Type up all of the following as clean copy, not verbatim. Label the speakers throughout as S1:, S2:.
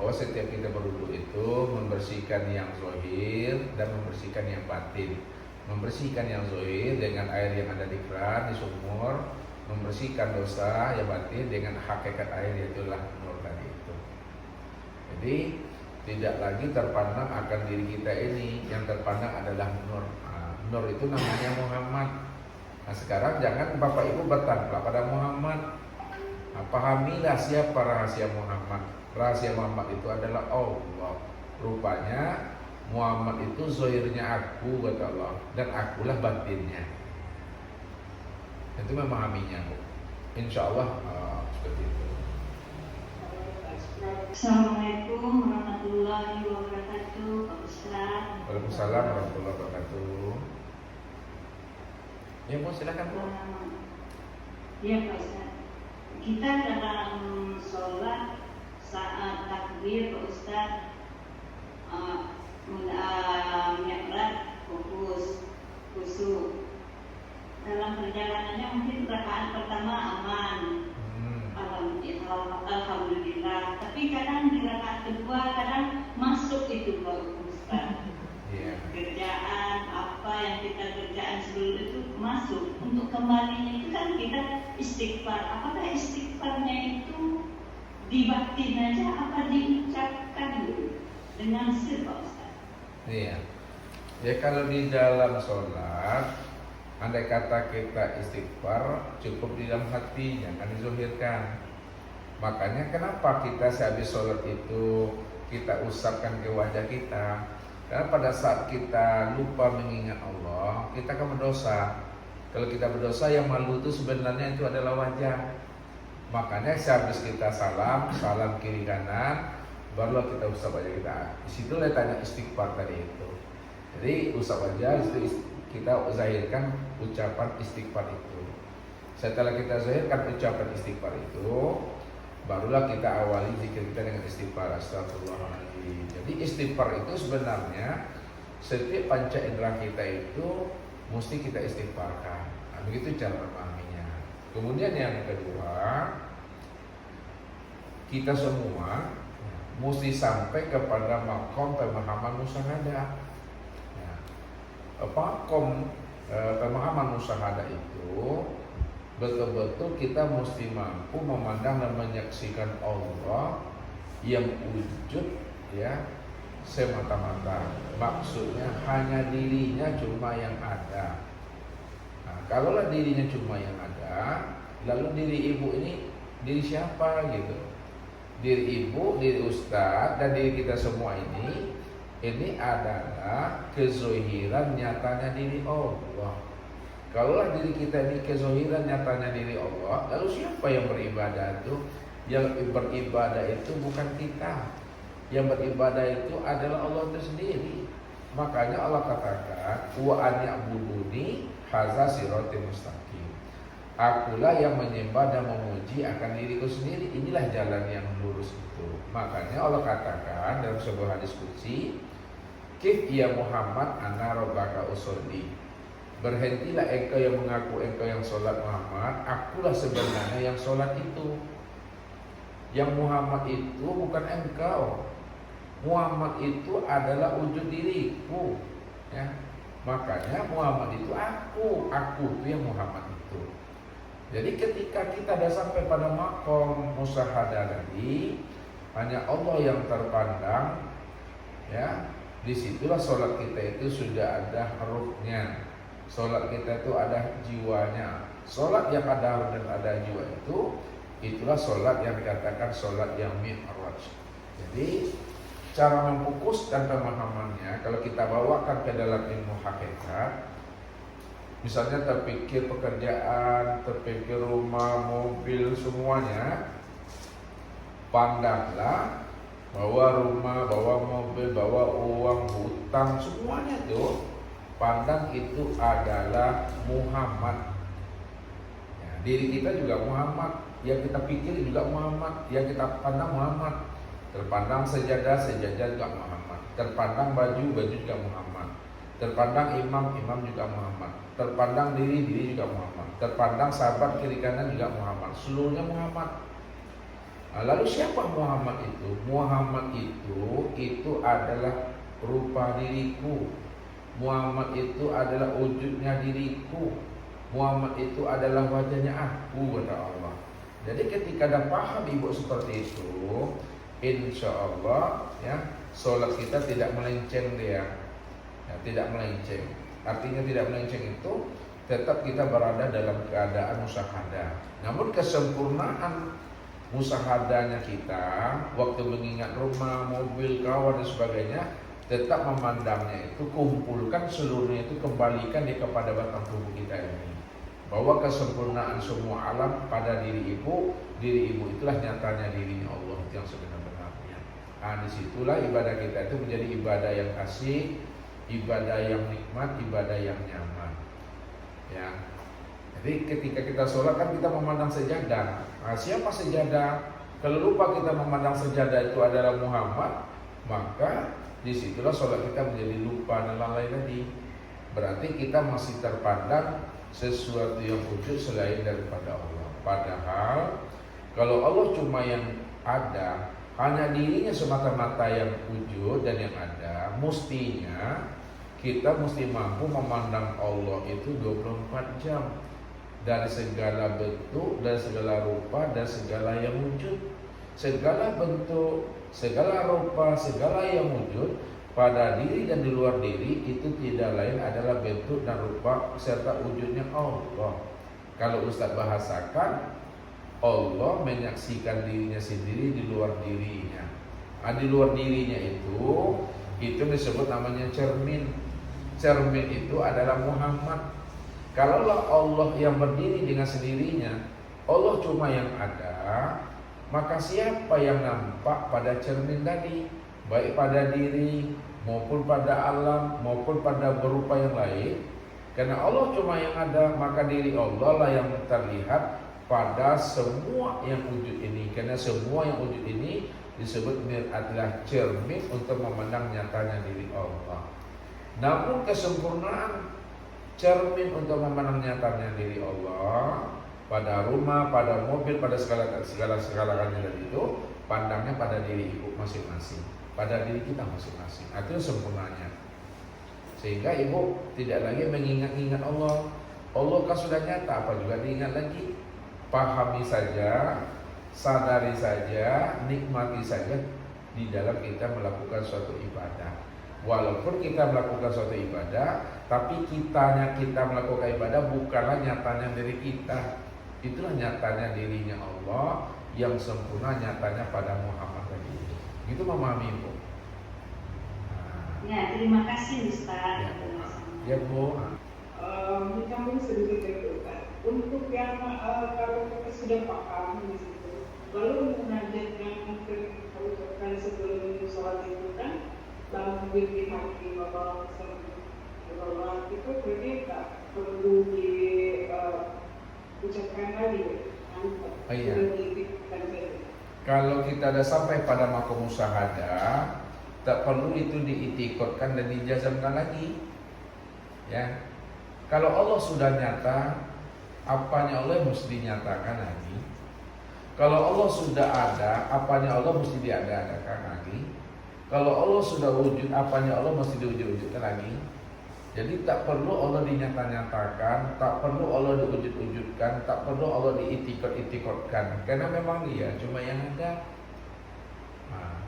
S1: bahwa setiap kita berwudu itu membersihkan yang zahir dan membersihkan yang batin. Membersihkan yang zahir dengan air yang ada di keran, di sumur, membersihkan dosa yang batin dengan hakikat air, yaitulah nur tadi itu. Jadi tidak lagi terpandang akan diri kita ini, yang terpandang adalah nur. Nur itu namanya Muhammad. Nah sekarang jangan Bapak Ibu bertangkap pada Muhammad. Pahamilah siapa rahasia Muhammad. Rahasia Muhammad itu adalah Allah. Rupanya Muhammad itu zahirnya aku, kata Allah, dan akulah batinnya. Itu memahaminya, Bu. Insya Allah seperti itu.
S2: Assalamualaikum warahmatullahi wabarakatuh, Pak Ustaz.
S1: Waalaikumsalam warahmatullahi wabarakatuh. Ya Bu, silakan Bu.
S2: Iya Pak Ustaz. Kita dalam sholat saat takbir Pak Ustaz, mi'raj fokus, khusyuk. Dalam perjalanannya mungkin rakaat pertama aman, alhamdulillah. Tapi kadang di rakaat kedua kadang masuk itu Pak Ustaz. Kerjaan apa yang kita kerjaan sebelum itu masuk. Untuk kembalinya itu kan kita istighfar. Apakah istighfarnya itu dibatin aja apa diucapkan dengan sir Pak Ustaz?
S1: Iya. Ya kalau di dalam sholat, andai kata kita istighfar, cukup di dalam hati, jangan dizahirkan. Makanya kenapa kita sehabis sholat itu kita usapkan ke wajah kita? Karena pada saat kita lupa mengingat Allah, kita akan berdosa. Kalau kita berdosa, yang malu itu sebenarnya itu adalah wajah. Makanya sehabis kita salam kiri kanan, barulah kita usap wajah kita. Di situ letaknya istighfar tadi itu. Jadi usap wajah itu kita zahirkan ucapan istighfar itu. Setelah kita zahirkan ucapan istighfar itu, barulah kita awali zikir kita dengan istighfar. Astagfirullahaladzim. Jadi istighfar itu sebenarnya setiap panca indera kita itu mesti kita istighfarkan. Nah, begitu cara memahaminya. Kemudian yang kedua, kita semua mesti sampai kepada makom pemahaman musyahadah. Makom pemahaman musyahadah itu betul-betul kita mesti mampu memandang dan menyaksikan Allah yang wujud semata-mata. Maksudnya hanya dirinya cuma yang ada. Nah, kalaulah dirinya cuma yang ada, lalu diri ibu ini diri siapa gitu? Diri ibu, diri ustaz, dan diri kita semua ini adalah kezohiran nyatanya diri Allah. Kalaulah diri kita ini kezohiran nyatanya diri Allah, lalu siapa yang beribadah itu? Yang beribadah itu bukan kita. Yang beribadah itu adalah Allah itu sendiri. Makanya Allah katakan, wa an ya'buduni hadza siratal mustaqim. Akulah yang menyembah dan memuji akan diriku sendiri. Inilah jalan yang lurus itu. Makanya Allah katakan dalam sebuah hadis qudsi, Kif ya Muhammad ana rabbaka usolli. Berhentilah engkau yang mengaku engkau yang sholat Muhammad, akulah sebenarnya yang sholat itu. Yang Muhammad itu bukan engkau. Muhammad itu adalah wujud diriku, ya. Makanya Muhammad itu aku itu yang Muhammad itu. Jadi ketika kita sudah sampai pada makom musyahadah tadi, hanya Allah yang terpandang, ya. Disitulah sholat kita itu sudah ada ruhnya. Sholat kita itu ada jiwanya. Sholat yang ada ruh dan ada jiwa itulah sholat yang dikatakan sholat yang mi'raj. Jadi cara memfokuskan pemahamannya, kalau kita bawakan ke dalam ilmu hakikat, misalnya terpikir pekerjaan, terpikir rumah, mobil, semuanya, pandanglah bawa rumah, bawa mobil, bawa uang, hutang, semuanya itu pandang itu adalah Muhammad. Ya, diri kita juga Muhammad, yang kita pikir juga Muhammad, yang kita pandang Muhammad. Terpandang sejadah juga Muhammad. Terpandang baju juga Muhammad. Terpandang imam juga Muhammad. Terpandang diri juga Muhammad. Terpandang sahabat kiri kanan juga Muhammad. Seluruhnya Muhammad. Lalu siapa Muhammad itu? Muhammad itu adalah rupa diriku. Muhammad itu adalah wujudnya diriku. Muhammad itu adalah wajahnya aku, kata Allah. Jadi ketika ada paham ibu seperti itu, insya Allah ya, sholat kita tidak melenceng dia, ya, tidak melenceng. Artinya tidak melenceng itu tetap kita berada dalam keadaan musyahadah. Namun kesempurnaan musyahadahnya kita waktu mengingat rumah, mobil, kawan dan sebagainya, tetap memandangnya itu, kumpulkan seluruhnya itu, kembalikan dia kepada batang tubuh kita ini. Bahwa kesempurnaan semua alam pada diri ibu itulah nyatanya dirinya Allah yang sebenar-benarnya. Disitulah ibadah kita itu menjadi ibadah yang asik, ibadah yang nikmat, ibadah yang nyaman. Ya. Jadi ketika kita sholat kan kita memandang sejadah. Siapa sejadah? Kalau lupa kita memandang sejadah itu adalah Muhammad, maka disitulah sholat kita menjadi lupa dan lalai tadi. Berarti kita masih terpandang sesuatu yang wujud selain daripada Allah. Padahal kalau Allah cuma yang ada, hanya dirinya semata-mata yang wujud dan yang ada, mestinya kita mesti mampu memandang Allah itu 24 jam. Dari segala bentuk, dari segala rupa, dan segala yang wujud. Segala bentuk, segala rupa, segala yang wujud pada diri dan di luar diri itu tidak lain adalah bentuk dan rupa serta wujudnya Allah. Kalau Ustaz bahasakan, Allah menyaksikan dirinya sendiri di luar dirinya. Di luar dirinya itu disebut namanya cermin. Cermin itu adalah Muhammad. Kalaulah Allah yang berdiri dengan sendirinya, Allah cuma yang ada, maka siapa yang nampak pada cermin tadi, baik pada diri maupun pada alam maupun pada berupa yang lain. Karena Allah cuma yang ada, maka diri Allah lah yang terlihat pada semua yang wujud ini. Karena semua yang wujud ini disebut adalah cermin untuk memandang nyatanya diri Allah. Namun kesempurnaan cermin untuk memandang nyatanya diri Allah pada rumah, pada mobil, pada segala-galanya dari itu, pandangnya pada diri ibu masing-masing, pada diri kita masing-masing. Itu sempurnanya. Sehingga ibu tidak lagi mengingat-ingat Allah. Allah kan sudah nyata, apa juga diingat lagi? Pahami saja, sadari saja, nikmati saja di dalam kita melakukan suatu ibadah. Walaupun kita melakukan suatu ibadah, tapi kita melakukan ibadah bukanlah nyatanya diri kita. Itulah nyatanya dirinya Allah yang sempurna, nyatanya pada Muhammad tadi. Itu memahami Bu.
S2: Ya, terima kasih Ustaz.
S1: Ya Bu.
S3: Menyambung sedikit dari Ustaz. Untuk yang kalau kita sudah paham di situ, lalu munajat yang mungkin kita ucapkan sebelum sholat itu kan, dalam diri hati Bapak Allah itu berarti tak perlu diucapkan lagi.
S1: Iya. Kalau kita sudah sampai pada makom musyahadah, tak perlu itu diitikotkan dan dijazamkan lagi. Ya. Kalau Allah sudah nyata, apanya Allah mesti dinyatakan lagi. Kalau Allah sudah ada, apanya Allah mesti diadakan lagi. Kalau Allah sudah wujud, apanya Allah mesti diwujud-wujudkan lagi. Jadi tak perlu Allah dinyata-nyatakan, tak perlu Allah diwujud-wujudkan, tak perlu Allah diitikot-itikotkan. Karena memang dia cuma yang ada. Nah,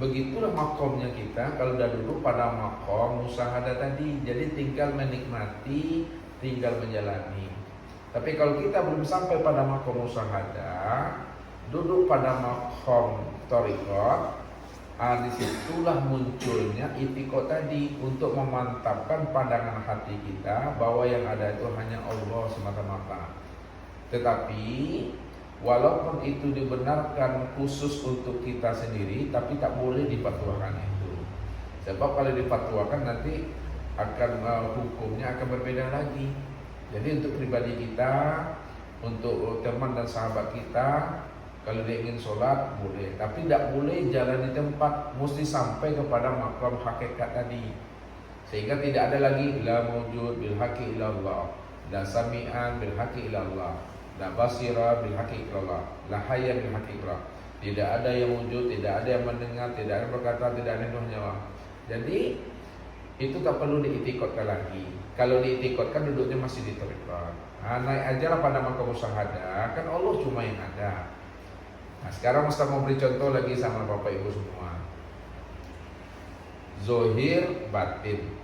S1: begitulah makomnya kita. Kalau sudah duduk pada makom musyahadah tadi, jadi tinggal menikmati, tinggal menjalani. Tapi kalau kita belum sampai pada makom musyahadah, duduk pada makom thariqat, disitulah munculnya itikot tadi untuk memantapkan pandangan hati kita bahwa yang ada itu hanya Allah semata-mata. Tetapi walaupun itu dibenarkan khusus untuk kita sendiri, tapi tak boleh dipatuakan itu. Sebab kalau dipatuakan nanti akan hukumnya akan berbeda lagi. Jadi untuk pribadi kita, untuk teman dan sahabat kita, kalau dia ingin sholat boleh, tapi tidak boleh jalan di tempat, mesti sampai kepada makam hakikat tadi. Sehingga tidak ada lagi la mawjud bil haqqi illallah, la sami'an bil haqqi illallah, la basira bil haqqi illallah, la hayya bil haqqi illallah. Tidak ada yang wujud, tidak ada yang mendengar, tidak ada yang berkata, tidak ada yang nyawa. Jadi itu tak perlu diitikotkan lagi. Kalau diitikotkan duduknya masih di tarekat. Naik aja lah pada makam musyahadah, kan Allah cuma yang ada. Nah sekarang Ustaz mau beri contoh lagi sama Bapak Ibu semua. Zohir, batin.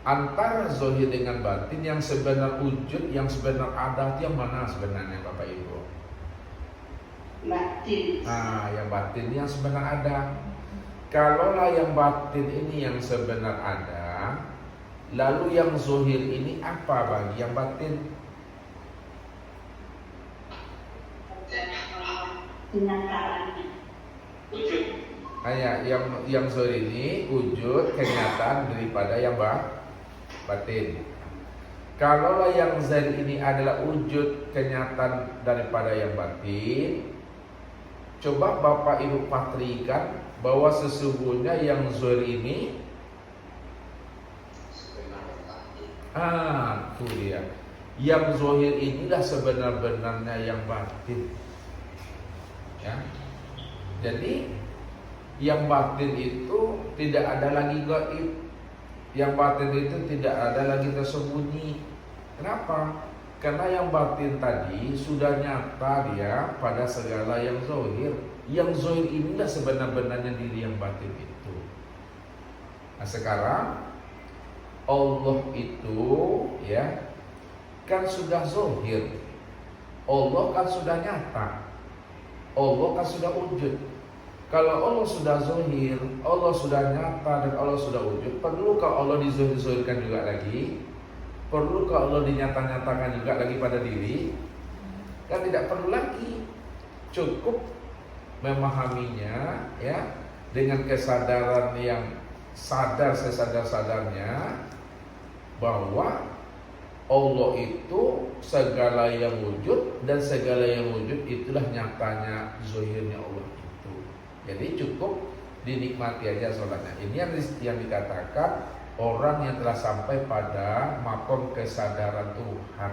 S1: Antara zohir dengan batin yang sebenar wujud, yang sebenar ada, yang mana sebenarnya Bapak Ibu?
S2: Batin.
S1: Yang batin yang sebenar ada. Kalaulah yang batin ini yang sebenar ada, lalu yang zohir ini apa bagi yang batin?
S2: Kenyataannya.
S4: Wujud.
S1: Yang zohir ini wujud kenyataan daripada yang batin. Kalaulah yang zahir ini adalah wujud kenyataan daripada yang batin, coba Bapak Ibu patrikan bahwa sesungguhnya yang zahir ini itu dia. Yang zahir inilah sebenar-benarnya yang batin. Ya. Jadi yang batin itu tidak ada lagi gaib. Yang batin itu tidak ada lagi tersembunyi. Kenapa? Karena yang batin tadi sudah nyata dia pada segala yang zahir. Yang zahir inilah sebenar-benarnya diri yang batin itu. Nah sekarang Allah itu ya kan sudah zahir. Allah kan sudah nyata. Allah kan sudah wujud. Kalau Allah sudah zahir, Allah sudah nyata dan Allah sudah wujud, perlukah Allah dizahir-zahirkan juga lagi? Perlukah Allah dinyata-nyatakan juga lagi pada diri? Kan tidak perlu lagi. Cukup memahaminya ya dengan kesadaran yang sadar sesadar-sadarnya bahwa Allah itu segala yang wujud dan segala yang wujud itulah nyatanya zahirnya Allah itu. Jadi cukup dinikmati aja sholatnya. Ini yang dikatakan orang yang telah sampai pada makom kesadaran Tuhan.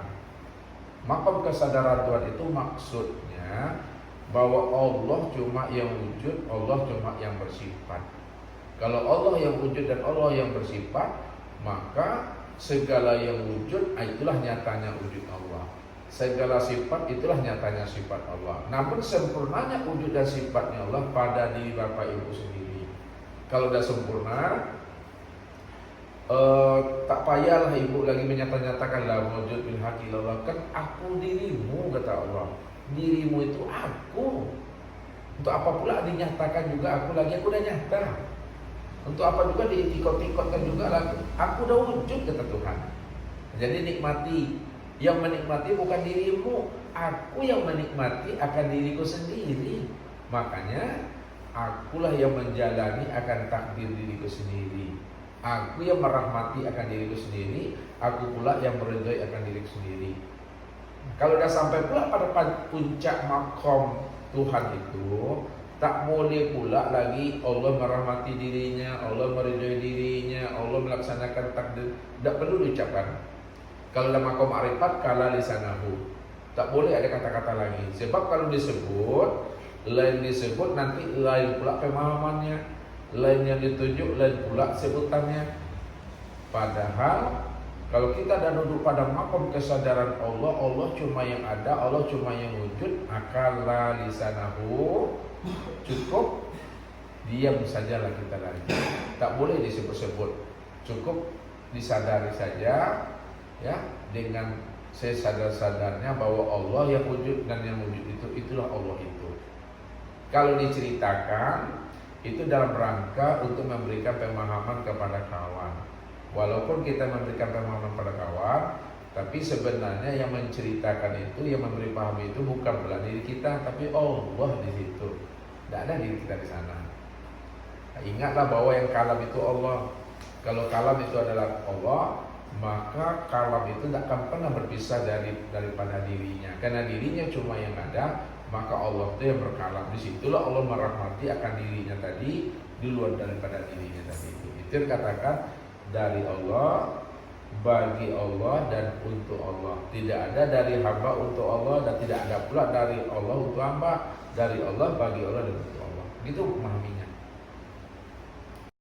S1: Makom kesadaran Tuhan itu maksudnya bahwa Allah cuma yang wujud, Allah cuma yang bersifat. Kalau Allah yang wujud dan Allah yang bersifat, maka segala yang wujud itulah nyatanya wujud Allah. Segala sifat itulah nyatanya sifat Allah. Namun sempurnanya wujud dan sifatnya Allah pada diri Bapak Ibu sendiri. Kalau sudah sempurna, tak payahlah ibu lagi menyatakan la wujud bil haqiqillah. Kan aku dirimu, kata Allah. Dirimu itu aku. Untuk apa pula dinyatakan juga aku lagi, aku udah nyata. Untuk apa juga diikut-ikutkan juga lagi, aku udah wujud, kata Tuhan. Jadi nikmati. Yang menikmati bukan dirimu, aku yang menikmati akan diriku sendiri. Makanya akulah yang menjalani akan takdir diriku sendiri. Aku yang merahmati akan diriku sendiri, aku pula yang meridhai akan diriku sendiri. Kalau sudah sampai pula pada puncak makom Tuhan itu, tak boleh pula lagi Allah merahmati dirinya, Allah meridhai dirinya, Allah melaksanakan takdir. Tak perlu diucapkan. Kalau dalam makom ma'rifat kala lisanahu, tak boleh ada kata-kata lagi. Sebab kalau disebut, lain disebut nanti lain pula pemahamannya, lain yang ditunjuk, lain pula sebutannya. Padahal kalau kita dah duduk pada makom kesadaran Allah, Allah cuma yang ada, Allah cuma yang wujud, akala lisanahu, cukup diam sajalah kita lagi. Tak boleh disebut-sebut, cukup disadari saja ya, dengan sesadar-sadarnya bahwa Allah yang wujud dan yang wujud itu itulah Allah itu. Kalau diceritakan itu dalam rangka untuk memberikan pemahaman kepada kawan. Walaupun kita memberikan pemahaman pada kawan, tapi sebenarnya yang menceritakan itu, yang memberi paham itu bukan pula diri kita, tapi Allah di situ. Tidak ada diri kita di sana. Nah, ingatlah bahwa yang kalam itu Allah. Kalau kalam itu adalah Allah, maka kalam itu tidak akan pernah berpisah daripada dirinya. Karena dirinya cuma yang ada, maka Allah itu yang berkalam. Disitulah Allah merahmati akan dirinya tadi, di luar daripada dirinya tadi. Itu yang katakan dari Allah, bagi Allah dan untuk Allah. Tidak ada dari hamba untuk Allah dan tidak ada pula dari Allah untuk hamba. dari Allah, bagi Allah dan untuk Allah. Gitu memahaminya.